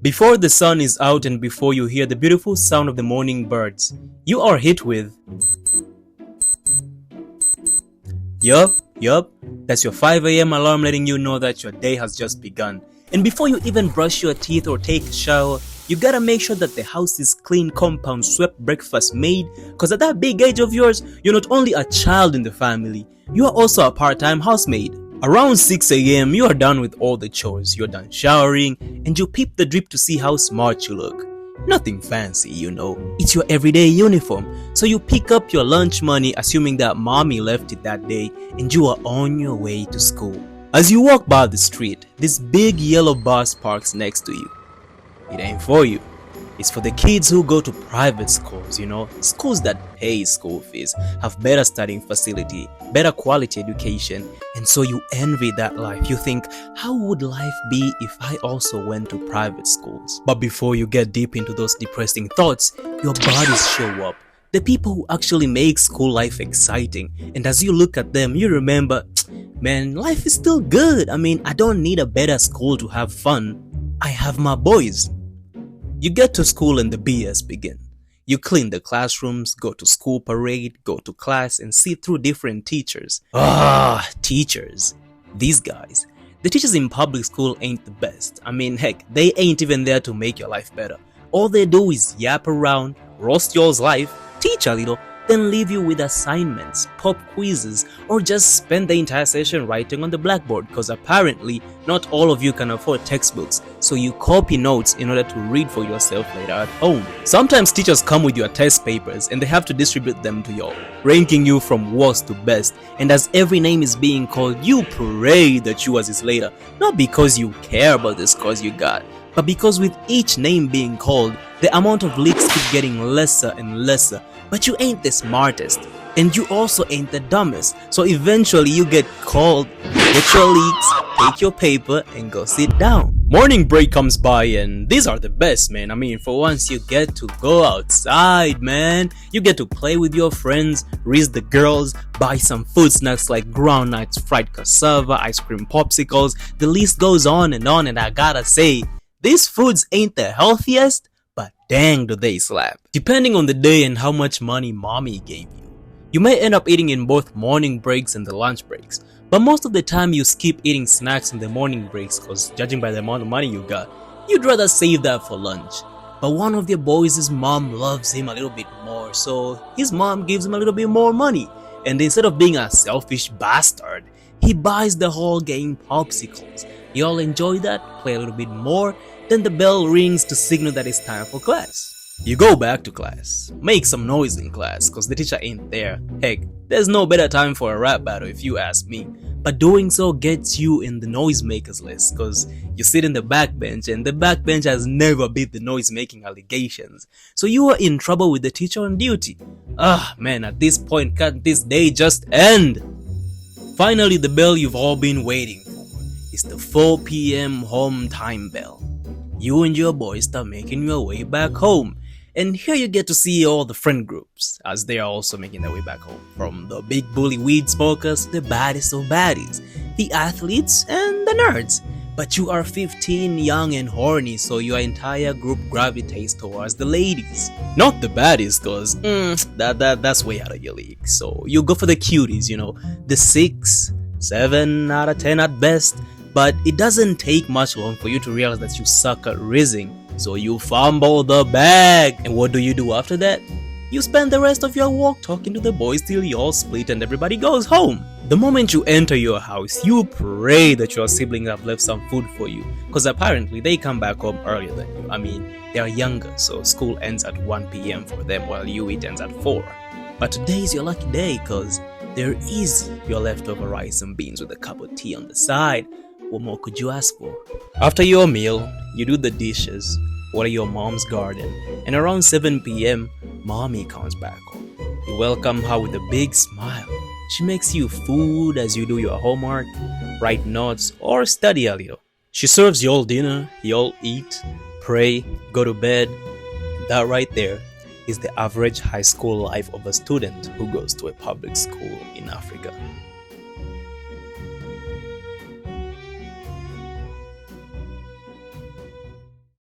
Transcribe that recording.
Before the sun is out and before you hear the beautiful sound of the morning birds, you are hit with, yup, that's your 5 a.m. alarm letting you know that your day has just begun. And before you even brush your teeth or take a shower, you gotta make sure that the house is clean, compound swept, breakfast made, cause at that big age of yours, you're not only a child in the family, you are also a part-time housemaid. Around 6 a.m. you are done with all the chores, you're done showering, and you peep the drip to see how smart you look. Nothing fancy, you know, it's your everyday uniform, so you pick up your lunch money assuming that mommy left it that day and you are on your way to school. As you walk by the street, this big yellow bus parks next to you. It ain't for you. It's for the kids who go to private schools, you know, schools that pay school fees, have better studying facility, better quality education, and so you envy that life. You think, how would life be if I also went to private schools? But before you get deep into those depressing thoughts, your buddies show up. The people who actually make school life exciting. And as you look at them, you remember, man, life is still good. I mean, I don't need a better school to have fun. I have my boys. You get to school and the BS begin. You clean the classrooms, go to school parade, go to class and see through different teachers. Teachers. These guys. The teachers in public school ain't the best. I mean, heck, they ain't even there to make your life better. All they do is yap around, roast y'all's life, teach a little, then leave you with assignments, pop quizzes, or just spend the entire session writing on the blackboard because apparently not all of you can afford textbooks, so you copy notes in order to read for yourself later at home. Sometimes teachers come with your test papers and they have to distribute them to y'all, ranking you from worst to best, and as every name is being called, you pray that yours is later, not because you care about the scores you got, but because with each name being called, the amount of leaks keep getting lesser and lesser. But you ain't the smartest, and you also ain't the dumbest, so eventually you get called, get your leaks, take your paper, and go sit down. Morning break comes by and these are the best, man. I mean, for once you get to go outside, man. You get to play with your friends, raise the girls, buy some food snacks like ground nuts, fried cassava, ice cream popsicles, the list goes on, and I gotta say, these foods ain't the healthiest, but dang do they slap. Depending on the day and how much money mommy gave you, you may end up eating in both morning breaks and the lunch breaks, but most of the time you skip eating snacks in the morning breaks cause judging by the amount of money you got, you'd rather save that for lunch. But one of your boys' mom loves him a little bit more, so his mom gives him a little bit more money, and instead of being a selfish bastard, he buys the whole gang popsicles. You all enjoy that, play a little bit more, then the bell rings to signal that it's time for class. You go back to class, make some noise in class cause the teacher ain't there. Heck, there's no better time for a rap battle if you ask me. But doing so gets you in the noisemakers list cause you sit in the backbench and the backbench has never beat the noise making allegations. So you are in trouble with the teacher on duty. Man, at this point can't this day just end? Finally, the bell you've all been waiting for is the 4 p.m. home time bell. You and your boys start making your way back home, and here you get to see all the friend groups as they are also making their way back home, from the big bully weed smokers to the baddest of baddies, the athletes and the nerds. But you are 15, young and horny, so your entire group gravitates towards the ladies, not the baddies cause that's way out of your league. So you go for the cuties, you know, the 6, 7 out of 10 at best. But it doesn't take much long for you to realize that you suck at rizzing, so you fumble the bag. And what do you do after that? You spend the rest of your walk talking to the boys till you all split and everybody goes home. The moment you enter your house, you pray that your siblings have left some food for you, cause apparently they come back home earlier than you. I mean, they are younger, so school ends at 1 p.m. for them while you eat ends at 4. But today is your lucky day cause there is your leftover rice and beans with a cup of tea on the side. What more could you ask for? After your meal, you do the dishes, water your mom's garden, and around 7 p.m., mommy comes back home. You welcome her with a big smile. She makes you food as you do your homework, write notes, or study a little. She serves you all dinner, you all eat, pray, go to bed. And that right there is the average high school life of a student who goes to a public school in Africa.